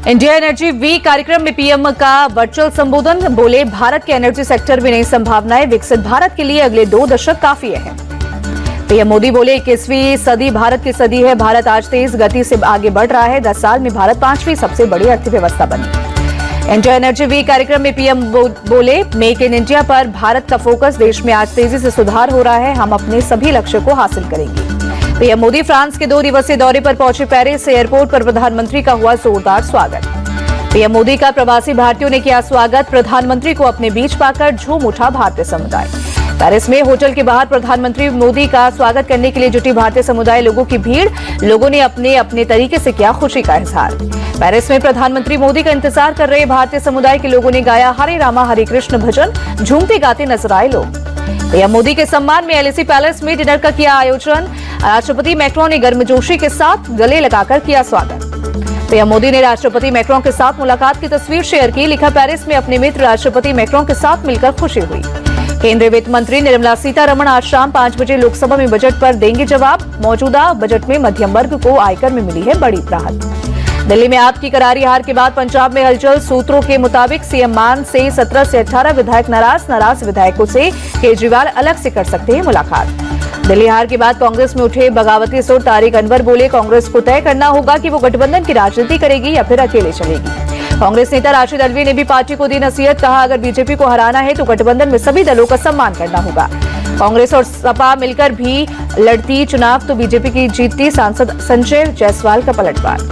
India energy week कार्यक्रम में PM का वर्चुअल संबोधन। बोले, भारत के एनर्जी सेक्टर में नई संभावनाएं, विकसित भारत के लिए अगले 2 दशक काफी है। पीएम मोदी बोले, 21वीं सदी भारत की सदी है। भारत आज तेज गति से आगे बढ़ रहा है। 10 साल में भारत 5वीं सबसे बड़ी अर्थव्यवस्था बनी। इंडिया एनर्जी वीक कार्यक्रम में पीएम बोले, मेक इन इंडिया पर भारत का फोकस। देश में आज तेजी से सुधार हो रहा है। हम अपने सभी लक्ष्य को हासिल करेंगे। पीएम मोदी फ्रांस के 2 दिवसीय दौरे पर पहुंचे। पेरिस एयरपोर्ट पर प्रधानमंत्री का हुआ जोरदार स्वागत। पीएम मोदी का प्रवासी भारतीयों ने किया स्वागत। प्रधानमंत्री को अपने बीच पाकर झूम उठा भारतीय समुदाय। पेरिस में होटल के बाहर प्रधानमंत्री मोदी का स्वागत करने के लिए जुटी भारतीय समुदाय, लोगों की भीड़। लोगों ने अपने अपने तरीके से किया खुशी का इजहार। पेरिस में प्रधानमंत्री मोदी का इंतजार कर रहे भारतीय समुदाय के लोगों ने गाया हरे रामा हरे कृष्ण भजन। झूमते गाते नजर आए लोग। पीएम मोदी के सम्मान में एलएसी पैलेस में डिनर का किया आयोजन। राष्ट्रपति मैक्रोन ने गर्मजोशी के साथ गले लगाकर किया स्वागत। पीएम मोदी ने राष्ट्रपति मैक्रोन के साथ मुलाकात की तस्वीर शेयर की। लिखा, पेरिस में अपने मित्र राष्ट्रपति मैक्रोन के साथ मिलकर खुशी हुई। केंद्रीय वित्त मंत्री निर्मला सीतारमण आज शाम 5 बजे लोकसभा में बजट पर देंगे जवाब। मौजूदा बजट में मध्यम वर्ग को आयकर में मिली है बड़ी राहत। दिल्ली में आप की करारी हार के बाद पंजाब में हलचल। सूत्रों के मुताबिक सीएम मान से 17 से 18 विधायक नाराज विधायकों से केजरीवाल अलग से कर सकते हैं मुलाकात। दिल्ली हार के बाद कांग्रेस में उठे बगावती सुर। तारिक अनवर बोले, कांग्रेस को तय करना होगा कि वो गठबंधन की राजनीति करेगी या फिर अकेले चलेगी। कांग्रेस नेता राशिद अल्वी ने भी पार्टी को दी नसीहत। कहा, अगर बीजेपी को हराना है तो गठबंधन में सभी दलों का सम्मान करना होगा। कांग्रेस और सपा मिलकर भी लड़ती चुनाव तो बीजेपी की जीतती। सांसद संजय जायसवाल का पलटवार।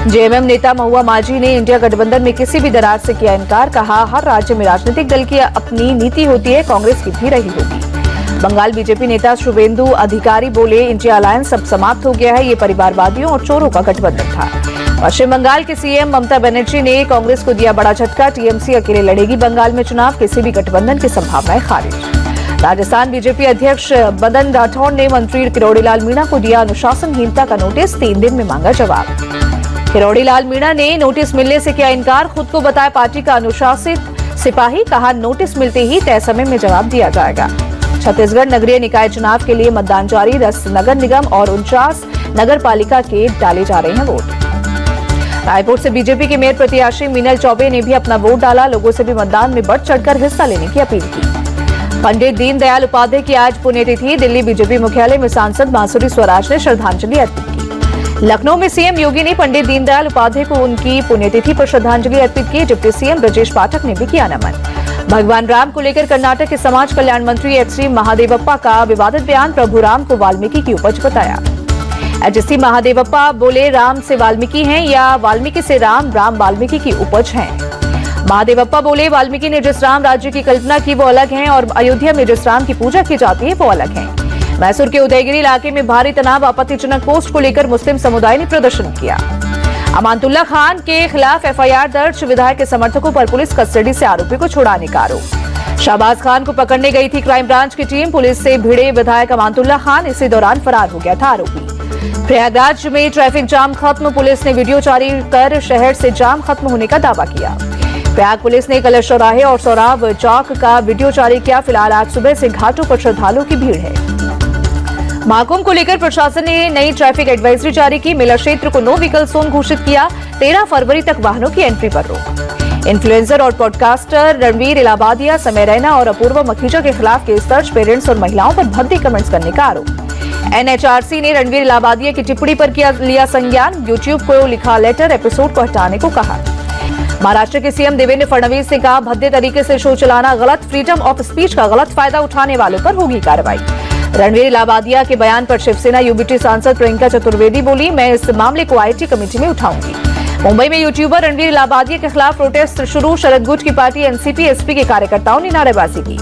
जेएमएम नेता महुआ माझी ने इंडिया गठबंधन में किसी भी दरार से किया इनकार। कहा, हर राज्य में राजनीतिक दल की अपनी नीति होती है, कांग्रेस की भी रही होगी। बंगाल बीजेपी नेता शुभेंदु अधिकारी बोले, इंडिया अलायंस अब समाप्त हो गया है। ये परिवारवादियों और चोरों का गठबंधन था। पश्चिम बंगाल के सीएम ममता बनर्जी ने कांग्रेस को दिया बड़ा झटका। टीएमसी अकेले लड़ेगी बंगाल में चुनाव। किसी भी गठबंधन की संभावनाएं खारिज। राजस्थान बीजेपी अध्यक्ष मदन राठौड़ ने मंत्री किरोड़ीलाल मीणा को दिया अनुशासनहीनता का नोटिस। 3 दिन में मांगा जवाब। किरोड़ीलाल मीणा ने नोटिस मिलने से किया इनकार। खुद को बताया पार्टी का अनुशासित सिपाही। कहा, नोटिस मिलते ही तय समय में जवाब दिया जाएगा। छत्तीसगढ़ नगरीय निकाय चुनाव के लिए मतदान जारी। 10 नगर निगम और 49 नगर पालिका के डाले जा रहे हैं वोट। रायपुर से बीजेपी के मेयर प्रत्याशी मीनल चौबे ने भी अपना वोट डाला। लोगों से भी मतदान में बढ़ चढ़कर हिस्सा लेने की अपील की। पंडित दीनदयाल उपाध्याय की आज पुण्यतिथि। दिल्ली बीजेपी मुख्यालय में सांसद बांसुरी स्वराज ने श्रद्धांजलि अर्पित की। लखनऊ में सीएम योगी ने पंडित दीनदयाल उपाध्याय को उनकी पुण्यतिथि पर श्रद्धांजलि अर्पित की। डिप्टी सीएम ब्रजेश पाठक ने भी किया नमन। भगवान राम को लेकर कर्नाटक के समाज कल्याण मंत्री एच.सी. महादेवप्पा का विवादित बयान। प्रभु राम को वाल्मीकि की उपज बताया। एच.सी. महादेवप्पा बोले, राम से वाल्मीकि हैं या वाल्मीकि से राम, राम वाल्मीकि की उपज हैं। महादेवप्पा बोले, वाल्मीकि ने जिस राम राज्य की कल्पना की वो अलग हैं और अयोध्या में जिस राम की पूजा की जाती है वो अलग है। मैसूर के उदयगिरी इलाके में भारी तनाव। आपत्तिजनक पोस्ट को लेकर मुस्लिम समुदाय ने प्रदर्शन किया। अमानतुल्ला खान के खिलाफ एफआईआर दर्ज। विधायक के समर्थकों पर पुलिस कस्टडी से आरोपी को छुड़ाने का आरोप। शाहबाज खान को पकड़ने गई थी क्राइम ब्रांच की टीम। पुलिस से भिड़े विधायक अमानतुल्ला खान इसी दौरान फरार हो गया था आरोपी। प्रयागराज में ट्रैफिक जाम खत्म। पुलिस ने वीडियो जारी कर शहर से जाम खत्म होने का दावा किया। प्रयाग पुलिस ने कलश चौराहे और सौराव चौक का वीडियो जारी किया। फिलहाल आज सुबह से घाटों पर श्रद्धालुओं की भीड़ है। महाकुंभ को लेकर प्रशासन ने नई ट्रैफिक एडवाइजरी जारी की। मेला क्षेत्र को नो व्हीकल जोन घोषित किया। 13 फरवरी तक वाहनों की एंट्री पर रोक। इन्फ्लुएंसर और पॉडकास्टर रणवीर इलाहाबादिया, समय रैना और अपूर्वा मखीजा के खिलाफ केस दर्ज। पेरेंट्स और महिलाओं पर भद्दे कमेंट्स करने का आरोप। एनएचआरसी ने रणवीर इलाहाबादिया की टिप्पणी पर लिया संज्ञान। यूट्यूब को लिखा लेटर, एपिसोड को हटाने को कहा। महाराष्ट्र के सीएम देवेंद्र फडणवीस ने कहा, भद्दे तरीके से शो चलाना गलत। फ्रीडम ऑफ स्पीच का गलत फायदा उठाने वालों पर होगी कार्रवाई। रणवीर इलाहाबादिया के बयान पर शिवसेना यूबीटी सांसद प्रियंका चतुर्वेदी बोली, मैं इस मामले को आईटी कमेटी में उठाऊंगी। मुंबई में यूट्यूबर रणवीर इलाहाबादिया के खिलाफ प्रोटेस्ट शुरू। शरद गुट की पार्टी एनसीपी एसपी के कार्यकर्ताओं ने नारेबाजी की।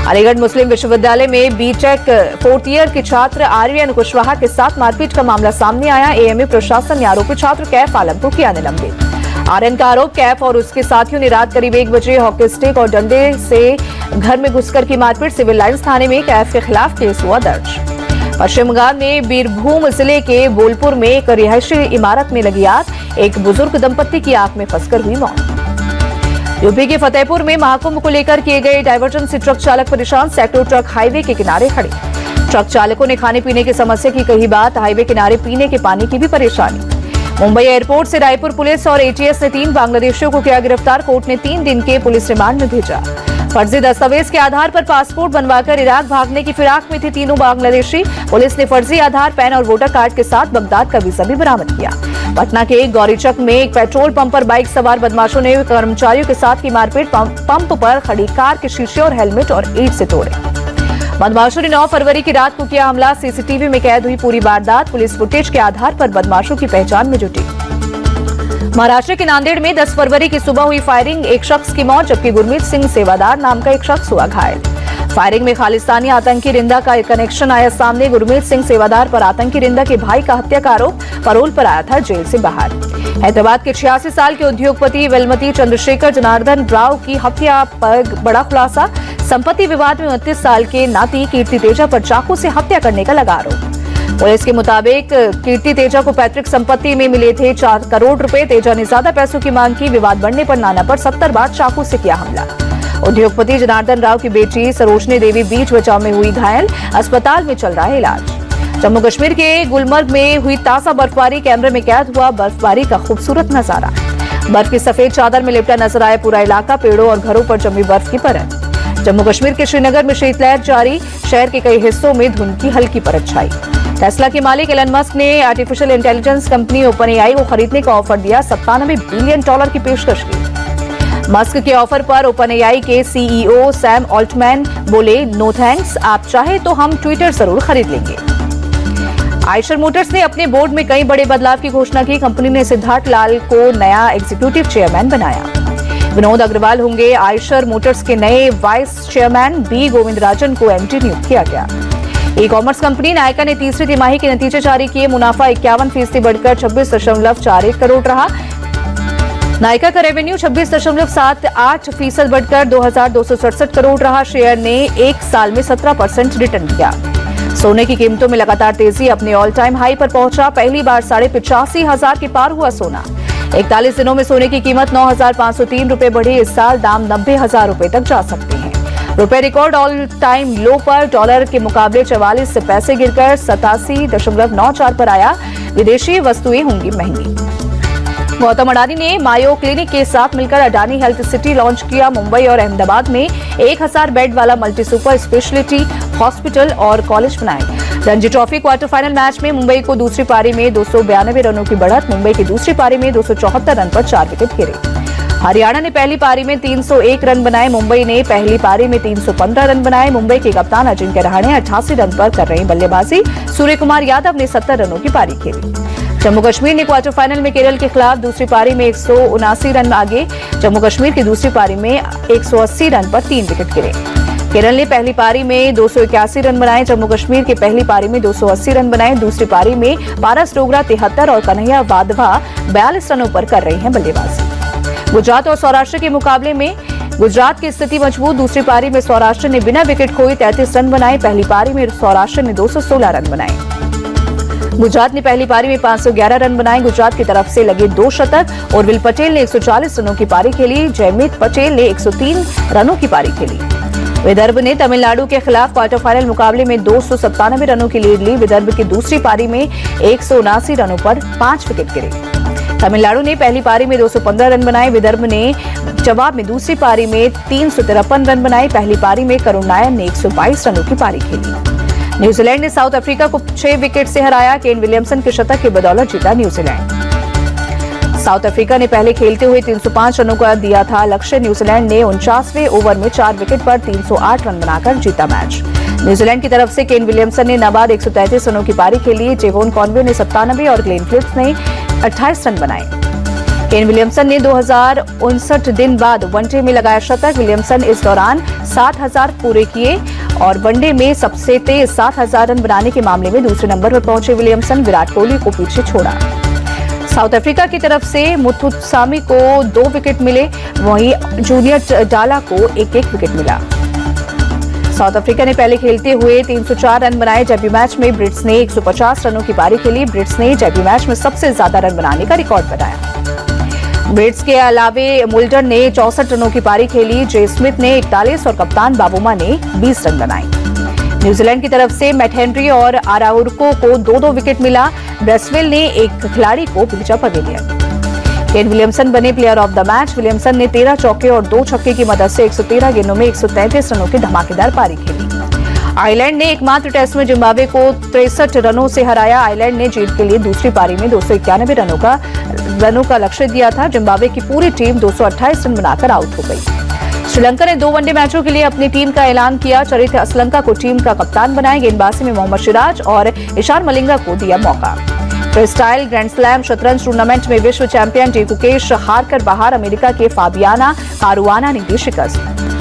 अलीगढ़ मुस्लिम विश्वविद्यालय में बीटेक 4th ईयर के छात्र आर्यन कुशवाहा के साथ मारपीट का मामला सामने आया। एएमयू प्रशासन ने आरोपी छात्र कैफ आलम को किया निलंबित। आर्यन का आरोप, कैफ और उसके साथियों ने रात करीब 1 बजे हॉकी स्टिक और डंडे से घर में घुसकर की मारपीट। सिविल लाइंस थाने में कैफ के खिलाफ केस हुआ दर्ज। पश्चिम बंगाल में बीरभूम जिले के बोलपुर में एक रिहायशी इमारत में लगी आग। एक बुजुर्ग दंपत्ति की आग में फंसकर हुई मौत। यूपी के फतेहपुर में महाकुंभ को लेकर किए गए डायवर्जन से ट्रक चालक परेशान। सैकड़ों ट्रक हाईवे के किनारे खड़े। ट्रक चालकों ने खाने पीने की समस्या की कही बात। हाईवे किनारे पीने के पानी की भी परेशानी। मुंबई एयरपोर्ट से रायपुर पुलिस और एटीएस ने 3 बांग्लादेशियों को किया गिरफ्तार। कोर्ट ने 3 दिन के पुलिस रिमांड में भेजा। फर्जी दस्तावेज के आधार पर पासपोर्ट बनवाकर इराक भागने की फिराक में थे तीनों बांग्लादेशी। पुलिस ने फर्जी आधार, पैन और वोटर कार्ड के साथ बगदाद का वीजा भी बरामद किया। पटना के गौरीचक में एक पेट्रोल पंप पर बाइक सवार बदमाशों ने कर्मचारियों के साथ की मारपीट। पंप पर खड़ी कार के शीशे और हेलमेट और ईंट से तोड़े। बदमाशों ने 9 फरवरी की रात को किया हमला। सीसीटीवी में कैद हुई पूरी वारदात। पुलिस फुटेज के आधार पर बदमाशों की पहचान में जुटी। महाराष्ट्र के नांदेड़ में 10 फरवरी की सुबह हुई फायरिंग, एक शख्स की मौत जबकि गुरमीत सिंह सेवादार नाम का एक शख्स हुआ घायल। फायरिंग में खालिस्तानी आतंकी रिंदा का कनेक्शन आया सामने। गुरमीत सिंह सेवादार पर आतंकी रिंदा के भाई का हत्या का आरोप, परोल पर आया था जेल से बाहर। हैदराबाद के 86 साल के उद्योगपति वेलमती चंद्रशेखर जनार्दन राव की हत्या पर बड़ा खुलासा। संपत्ति विवाद में 29 साल के नाती कीर्ति तेजा पर चाकू से हत्या करने का लगा आरोप। पुलिस के मुताबिक कीर्ति तेजा को पैतृक संपत्ति में मिले थे 4 करोड़ रुपए। तेजा ने ज्यादा पैसों की मांग की। विवाद बढ़ने पर नाना पर 70 बार चाकू से किया हमला। उद्योगपति जनार्दन राव की बेटी सरोजनी देवी बीच बचाव में हुई घायल, अस्पताल में चल रहा है इलाज। जम्मू कश्मीर के गुलमर्ग में हुई ताजा बर्फबारी, कैमरे में कैद हुआ बर्फबारी का खूबसूरत नजारा। बर्फ की सफेद चादर में लिपटा नजर आया पूरा इलाका, पेड़ों और घरों पर जमी बर्फ की परत। जम्मू कश्मीर के श्रीनगर में शीतलहर जारी, शहर के कई हिस्सों में धुंध की हल्की परत छाई। टेस्ला के मालिक एलन मस्क ने artificial intelligence company open AI को खरीदने का ऑफर दिया। $97 बिलियन की पेशकश की। मस्क के ऑफर पर ओपन एआई के सीईओ सैम ऑल्टमैन बोले, नो थैंक्स, आप चाहे तो हम ट्विटर जरूर खरीद लेंगे। आयशर मोटर्स ने अपने बोर्ड में कई बड़े बदलाव की घोषणा की। कंपनी ने सिद्धार्थ लाल को नया एग्जीक्यूटिव चेयरमैन बनाया। विनोद अग्रवाल होंगे आयशर मोटर्स के नए वाइस चेयरमैन। बी गोविंदराजन को एमडी नियुक्त किया गया। ई कॉमर्स कंपनी नायका ने तीसरी तिमाही के नतीजे जारी किए। मुनाफा 51% बढ़कर 26.41 करोड़ रहा। नायका का रेवेन्यू 26.78% बढ़कर 2,267 करोड़ रहा। शेयर ने एक साल में 17% रिटर्न किया। सोने की कीमतों में लगातार तेजी, अपने ऑल टाइम हाई पर पहुंचा। पहली बार 85,500 के पार हुआ सोना। 41 दिनों में सोने की कीमत 9,503 रुपए बढ़ी। इस साल दाम 90,000 रुपए तक जा सकते हैं। रुपए रिकॉर्ड ऑल टाइम लो पर। डॉलर के मुकाबले 44 पैसे गिरकर 87.94 पर आया। विदेशी वस्तुएं होंगी महंगी। गौतम अडानी ने मायो क्लिनिक के साथ मिलकर अडानी हेल्थ सिटी लॉन्च किया। मुंबई और अहमदाबाद में 1000 बेड वाला मल्टी सुपर स्पेशलिटी हॉस्पिटल और कॉलेज बनाए। Ranji trophy quarter final match में मुंबई को दूसरी पारी में 292 रनों की बढ़त। मुंबई की दूसरी पारी में 274 रन पर 4 विकेट गिरे। हरियाणा ने पहली पारी में 301 रन बनाए। मुंबई ने पहली पारी में 315 रन बनाए। मुंबई के कप्तान अजिंक्य रहाणे 88 रन पर कर रहे बल्लेबाजी। सूर्य कुमार यादव ने 70 रनों की पारी खेली। जम्मू कश्मीर ने क्वार्टर फाइनल में केरल के खिलाफ दूसरी पारी में 179 रन आगे। जम्मू कश्मीर की दूसरी पारी में 180 रन पर 3 विकेट गिरे। केरल ने पहली पारी में 281 रन बनाए। जम्मू कश्मीर की पहली पारी में 280 रन बनाए। दूसरी पारी में पारस डोगरा 73 और कन्हैया वाधवा 42 रनों पर कर रहे हैं बल्लेबाजी। गुजरात और सौराष्ट्र के मुकाबले में गुजरात की स्थिति मजबूत। दूसरी पारी में सौराष्ट्र ने बिना विकेट खोए 33 रन बनाए। पहली पारी में सौराष्ट्र ने 216 रन बनाए। गुजरात ने पहली पारी में 511 रन बनाए। गुजरात की तरफ से लगे 2 शतक। उर्विल पटेल ने 140 रनों की पारी खेली। जयमीत पटेल ने 103 रनों की पारी खेली। विदर्भ ने तमिलनाडु के खिलाफ क्वार्टर फाइनल मुकाबले में 297 रनों की लीड ली। विदर्भ की दूसरी पारी में 179 रनों पर 5 विकेट गिरे। तमिलनाडु ने पहली पारी में 215 रन बनाए। विदर्भ ने जवाब में दूसरी पारी में 353 रन बनाए। पहली पारी में करुण नायर ने 122 रनों की पारी खेली। न्यूजीलैंड ने साउथ अफ्रीका को 6 विकेट से हराया। केन विलियमसन के शतक की बदौलत जीता न्यूजीलैंड। साउथ अफ्रीका ने पहले खेलते हुए 305 रनों का दिया था लक्ष्य। न्यूजीलैंड ने 49वें ओवर में 4 विकेट पर 308 रन बनाकर जीता मैच। न्यूजीलैंड की तरफ से केन विलियमसन ने नाबाद 133 रनों की पारी खेली। जेवोन कॉनवे ने 97 और ग्लेन फिलिप्स ने 28 रन बनाए। केन विलियमसन ने 2059 दिन बाद वनडे में लगाया शतक। विलियमसन इस दौरान 7000 पूरे किए और वनडे में सबसे तेज 7000 रन बनाने के मामले में दूसरे नंबर पर पहुंचे विलियमसन। विराट कोहली को पीछे छोड़ा। साउथ अफ्रीका की तरफ से मुथुसामी को 2 विकेट मिले। वहीं जूनियर डाला को 1-1 विकेट मिला। साउथ अफ्रीका ने पहले खेलते हुए 304 रन बनाए। डेब्यू मैच में ब्रिट्स ने 150 रनों की पारी खेली। ब्रिट्स ने डेब्यू मैच में सबसे ज्यादा रन बनाने का रिकॉर्ड बनाया। ब्रिट्स के अलावे मुल्डर ने 64 रनों की पारी खेली। जे स्मिथ ने 41 और कप्तान बाबूमा ने 20 रन बनाए। न्यूजीलैंड की तरफ से मैट हेनरी और आराउको को 2-2 विकेट मिला। ब्रेसवेल ने एक खिलाड़ी को भेजा पवेलियन। केन विलियमसन बने player of the match. Williamson ने 13 चौके और 2 छक्के की मदद से 113 गेंदों में 133 रनों की धमाकेदार पारी खेली। आयरलैंड ने एकमात्र टेस्ट में जिम्बाब्वे को 63 रनों से हराया। आयरलैंड ने जीत के लिए दूसरी पारी में 291 रनों का लक्ष्य दिया था। जिम्बाब्वे की पूरी टीम 228 रन बनाकर आउट हो गई। श्रीलंका ने 2 वनडे मैचों के लिए अपनी टीम का ऐलान किया। चरित्र असलंका को टीम का कप्तान बनाया। गेंदबाजी में मोहम्मद सिराज और ईशान मलिंगा को दिया मौका। फ्रीस्टाइल ग्रैंड स्लैम शतरंज टूर्नामेंट में विश्व चैंपियन डी गुकेश हारकर बाहर। अमेरिका के फाबियाना कारुआना ने दी शिकस्त।